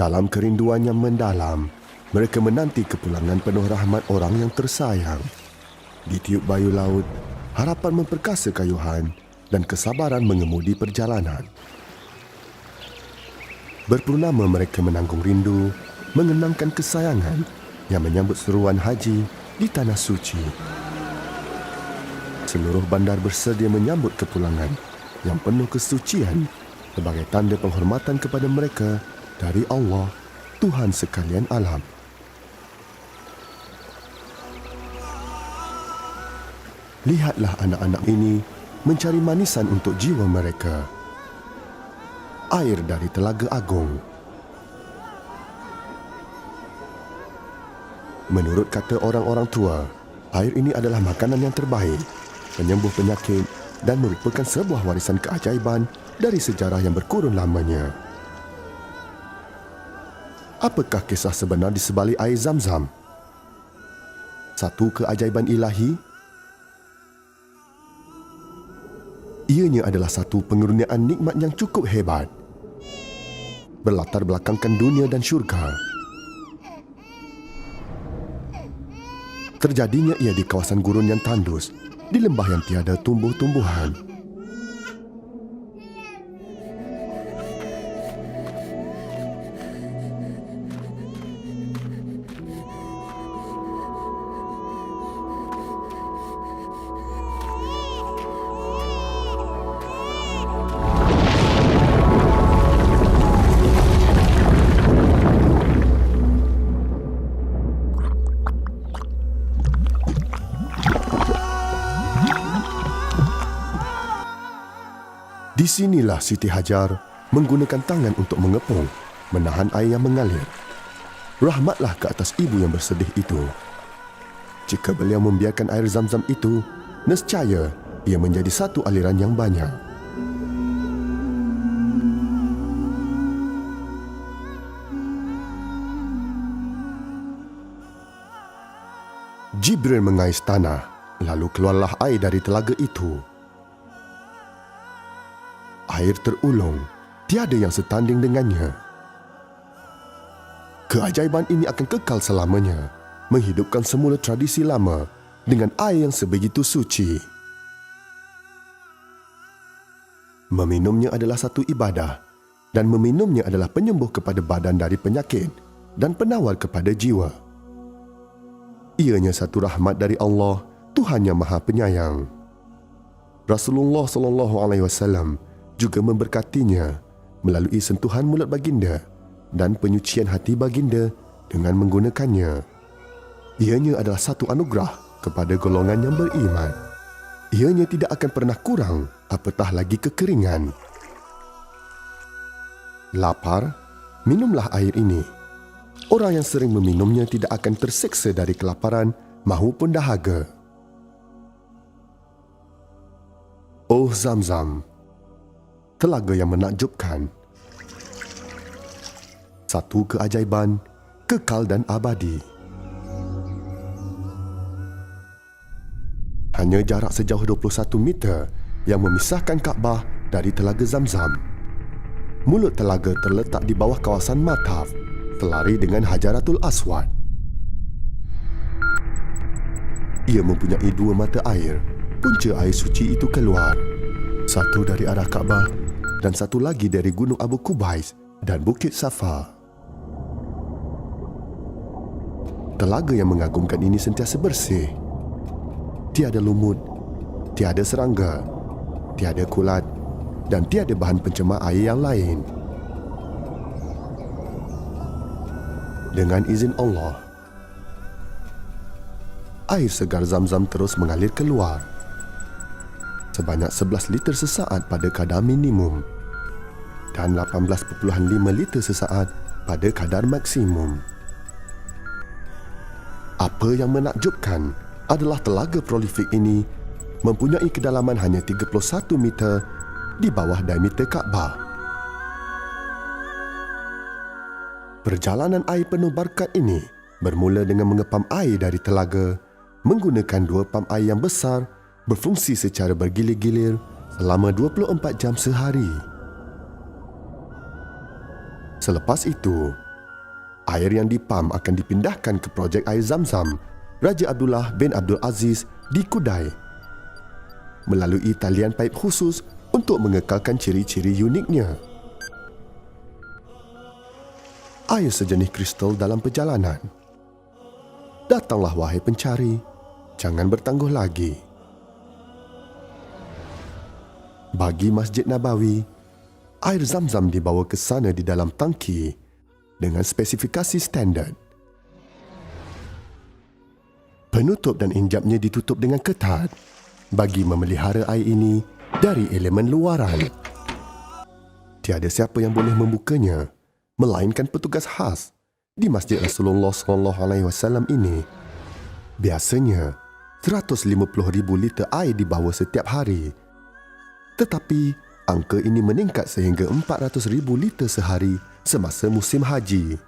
Dalam kerinduan yang mendalam, mereka menanti kepulangan penuh rahmat orang yang tersayang. Di tiup bayu laut, harapan memperkasa kayuhan dan kesabaran mengemudi perjalanan. Berpurnama mereka menanggung rindu, mengenangkan kesayangan yang menyambut seruan haji di Tanah Suci. Seluruh bandar bersedia menyambut kepulangan yang penuh kesucian sebagai tanda penghormatan kepada mereka dari Allah, Tuhan sekalian alam. Lihatlah anak-anak ini mencari manisan untuk jiwa mereka. Air dari Telaga Agung. Menurut kata orang-orang tua, air ini adalah makanan yang terbaik, penyembuh penyakit dan merupakan sebuah warisan keajaiban dari sejarah yang berkurun lamanya. Apakah kisah sebenar di sebalik air Zam-Zam? Satu keajaiban ilahi? Ianya adalah satu pengurniaan nikmat yang cukup hebat, berlatar belakangkan dunia dan syurga. Terjadinya ia di kawasan gurun yang tandus, di lembah yang tiada tumbuh-tumbuhan. Di sinilah Siti Hajar menggunakan tangan untuk mengepung, menahan air yang mengalir. Rahmatlah ke atas ibu yang bersedih itu. Jika beliau membiarkan air Zam-Zam itu, nescaya ia menjadi satu aliran yang banyak. Jibril mengais tanah, lalu keluarlah air dari telaga itu. Air terulung, tiada yang setanding dengannya. Keajaiban ini akan kekal selamanya, menghidupkan semula tradisi lama dengan air yang sebegitu suci. Meminumnya adalah satu ibadah, dan meminumnya adalah penyembuh kepada badan dari penyakit dan penawar kepada jiwa. Ianya satu rahmat dari Allah, Tuhan yang Maha Penyayang. Rasulullah SAW juga memberkatinya melalui sentuhan mulut baginda dan penyucian hati baginda dengan menggunakannya. Ianya adalah satu anugerah kepada golongan yang beriman. Ianya tidak akan pernah kurang, apatah lagi kekeringan. Lapar? Minumlah air ini. Orang yang sering meminumnya tidak akan terseksa dari kelaparan maupun dahaga. Oh Zam-Zam, telaga yang menakjubkan. Satu keajaiban, kekal dan abadi. Hanya jarak sejauh 21 meter yang memisahkan Kaabah dari Telaga Zam-Zam. Mulut telaga terletak di bawah kawasan Mataf, telari dengan Hajaratul Aswad. Ia mempunyai dua mata air. Punca air suci itu keluar, satu dari arah Kaabah dan satu lagi dari Gunung Abu Kubais dan Bukit Safa. Telaga yang mengagumkan ini sentiasa bersih. Tiada lumut, tiada serangga, tiada kulat dan tiada bahan pencemar air yang lain. Dengan izin Allah, air segar Zam-Zam terus mengalir keluar. Sebanyak 11 liter sesaat pada kadar minimum dan 18.5 liter sesaat pada kadar maksimum. Apa yang menakjubkan adalah telaga prolifik ini mempunyai kedalaman hanya 31 meter di bawah diameter Kaabah. Perjalanan air penuh berkat ini bermula dengan mengepam air dari telaga menggunakan dua pam air yang besar berfungsi secara bergilir-gilir selama 24 jam sehari. Selepas itu, air yang dipam akan dipindahkan ke projek air Zamzam Raja Abdullah bin Abdul Aziz di Kudai melalui talian paip khusus untuk mengekalkan ciri-ciri uniknya. Air sejenis kristal dalam perjalanan. Datanglah wahai pencari, jangan bertangguh lagi. Bagi Masjid Nabawi, air Zamzam dibawa ke sana di dalam tangki dengan spesifikasi standard. Penutup dan injapnya ditutup dengan ketat bagi memelihara air ini dari elemen luaran. Tiada siapa yang boleh membukanya melainkan petugas khas di Masjid Rasulullah SAW ini. Biasanya 150,000 liter air dibawa setiap hari. Tetapi angka ini meningkat sehingga 400,000 liter sehari semasa musim haji.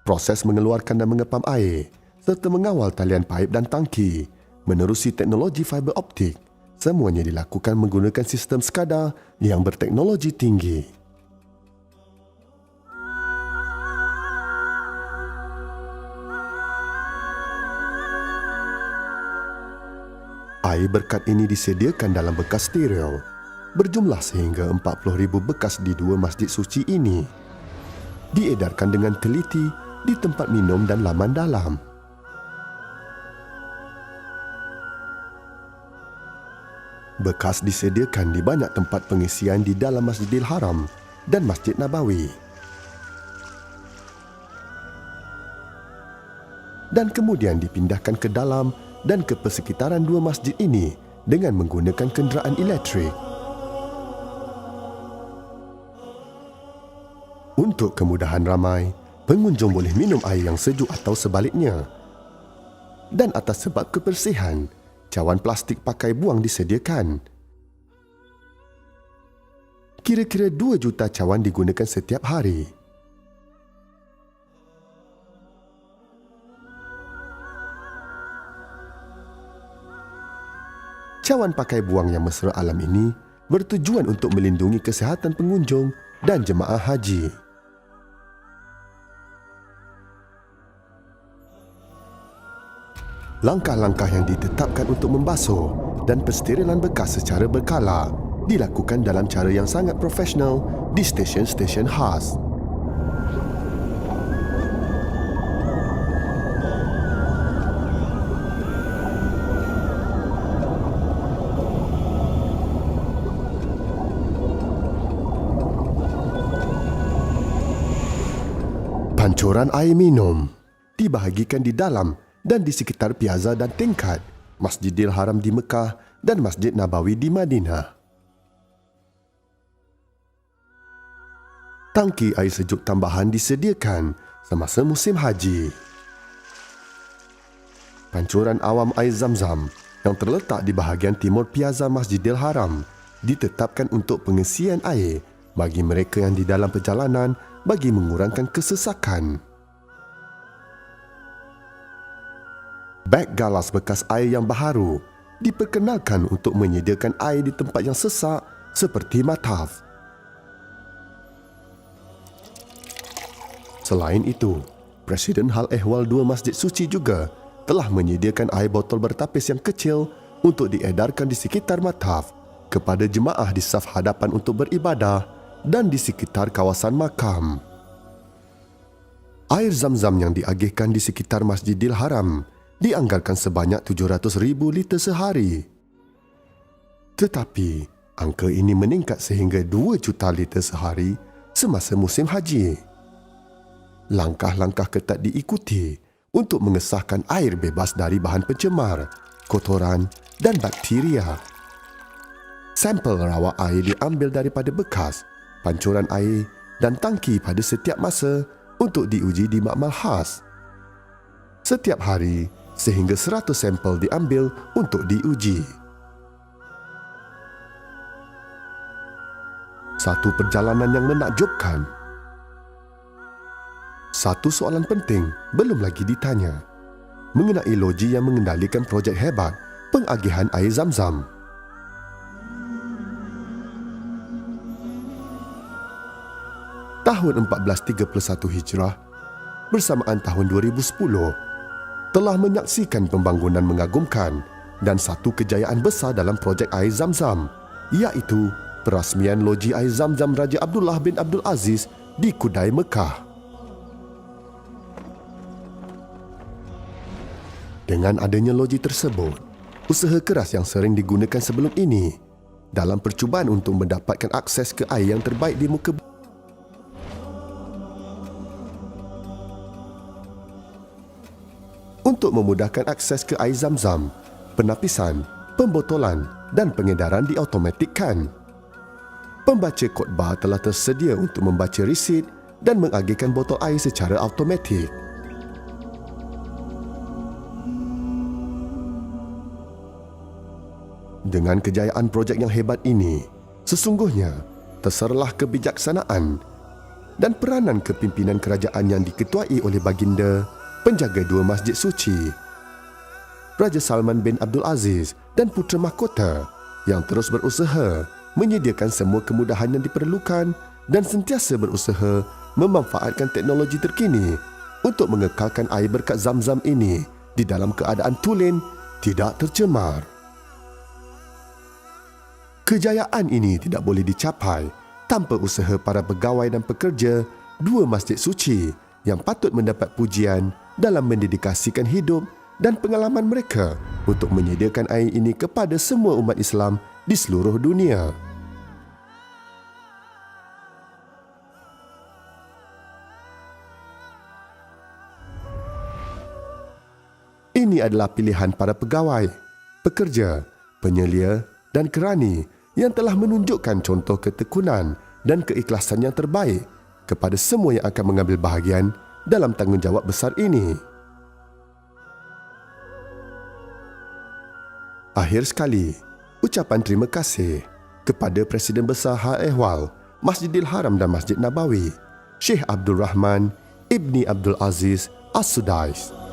Proses mengeluarkan dan mengepam air serta mengawal talian paip dan tangki menerusi teknologi fiber optik semuanya dilakukan menggunakan sistem SCADA yang berteknologi tinggi. Air berkat ini disediakan dalam bekas steril, berjumlah sehingga 40,000 bekas di dua masjid suci ini. Diedarkan dengan teliti di tempat minum dan laman dalam. Bekas disediakan di banyak tempat pengisian di dalam Masjidil Haram dan Masjid Nabawi. Dan kemudian dipindahkan ke dalam dan ke persekitaran dua masjid ini dengan menggunakan kenderaan elektrik. Untuk kemudahan ramai, pengunjung boleh minum air yang sejuk atau sebaliknya. Dan atas sebab kebersihan, cawan plastik pakai buang disediakan. Kira-kira 2 juta cawan digunakan setiap hari. Cawan pakai buang yang mesra alam ini bertujuan untuk melindungi kesihatan pengunjung dan jemaah haji. Langkah-langkah yang ditetapkan untuk membasuh dan pensterilan bekas secara berkala dilakukan dalam cara yang sangat profesional di stesen-stesen khas. Pancuran air minum dibahagikan di dalam dan di sekitar piazza dan tingkat Masjidil Haram di Mekah dan Masjid Nabawi di Madinah. Tangki air sejuk tambahan disediakan semasa musim haji. Pancuran awam air Zamzam yang terletak di bahagian timur piazza Masjidil Haram ditetapkan untuk pengisian air bagi mereka yang di dalam perjalanan bagi mengurangkan kesesakan. Beg galas bekas air yang baharu diperkenalkan untuk menyediakan air di tempat yang sesak seperti mataf. Selain itu, Presiden Hal Ehwal dua Masjid Suci juga telah menyediakan air botol bertapis yang kecil untuk diedarkan di sekitar mataf kepada jemaah di saf hadapan untuk beribadah dan di sekitar kawasan makam. Air Zamzam yang diagihkan di sekitar Masjidil Haram dianggarkan sebanyak 700,000 liter sehari. Tetapi, angka ini meningkat sehingga 2 juta liter sehari semasa musim haji. Langkah-langkah ketat diikuti untuk mengesahkan air bebas dari bahan pencemar, kotoran dan bakteria. Sampel rawa air diambil daripada bekas, pancuran air dan tangki pada setiap masa untuk diuji di makmal khas. Setiap hari, sehingga 100 sampel diambil untuk diuji. Satu perjalanan yang menakjubkan. Satu soalan penting belum lagi ditanya mengenai loji yang mengendalikan projek hebat pengagihan air Zam-Zam. Tahun 1431 Hijrah bersamaan tahun 2010 telah menyaksikan pembangunan mengagumkan dan satu kejayaan besar dalam projek air Zam-Zam, iaitu perasmian loji air Zam-Zam Raja Abdullah bin Abdul Aziz di Kudai, Mekah. Dengan adanya loji tersebut, usaha keras yang sering digunakan sebelum ini dalam percubaan untuk mendapatkan akses ke air yang terbaik di muka bumi untuk memudahkan akses ke air Zam-Zam, penapisan, pembotolan dan pengedaran diautomatikkan. Pembaca khutbah telah tersedia untuk membaca risit dan mengagihkan botol air secara automatik. Dengan kejayaan projek yang hebat ini, sesungguhnya terserlah kebijaksanaan dan peranan kepimpinan kerajaan yang diketuai oleh baginda penjaga dua masjid suci, Raja Salman bin Abdul Aziz dan putera mahkota yang terus berusaha menyediakan semua kemudahan yang diperlukan dan sentiasa berusaha memanfaatkan teknologi terkini untuk mengekalkan air berkat Zam-Zam ini di dalam keadaan tulen tidak tercemar. Kejayaan ini tidak boleh dicapai tanpa usaha para pegawai dan pekerja dua masjid suci yang patut mendapat pujian dalam mendedikasikan hidup dan pengalaman mereka untuk menyediakan air ini kepada semua umat Islam di seluruh dunia. Ini adalah pilihan para pegawai, pekerja, penyelia dan kerani yang telah menunjukkan contoh ketekunan dan keikhlasan yang terbaik kepada semua yang akan mengambil bahagian dalam tanggungjawab besar ini. Akhir sekali, ucapan terima kasih kepada Presiden Besar Hal Ehwal Masjidil Haram dan Masjid Nabawi, Syekh Abdul Rahman Ibni Abdul Aziz As-Sudais.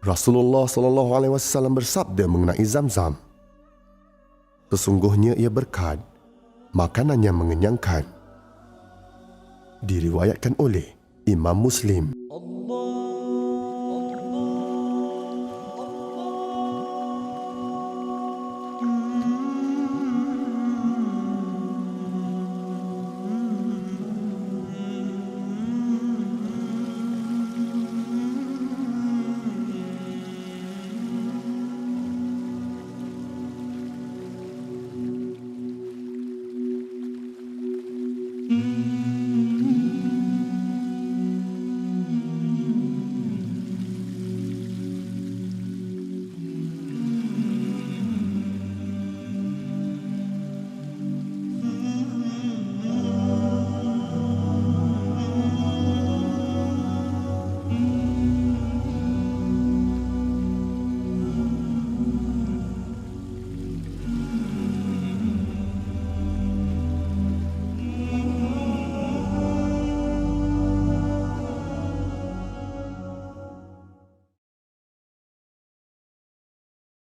Rasulullah SAW bersabda mengenai Zam-Zam, sesungguhnya ia berkat, makanannya mengenyangkan. Diriwayatkan oleh Imam Muslim. Allah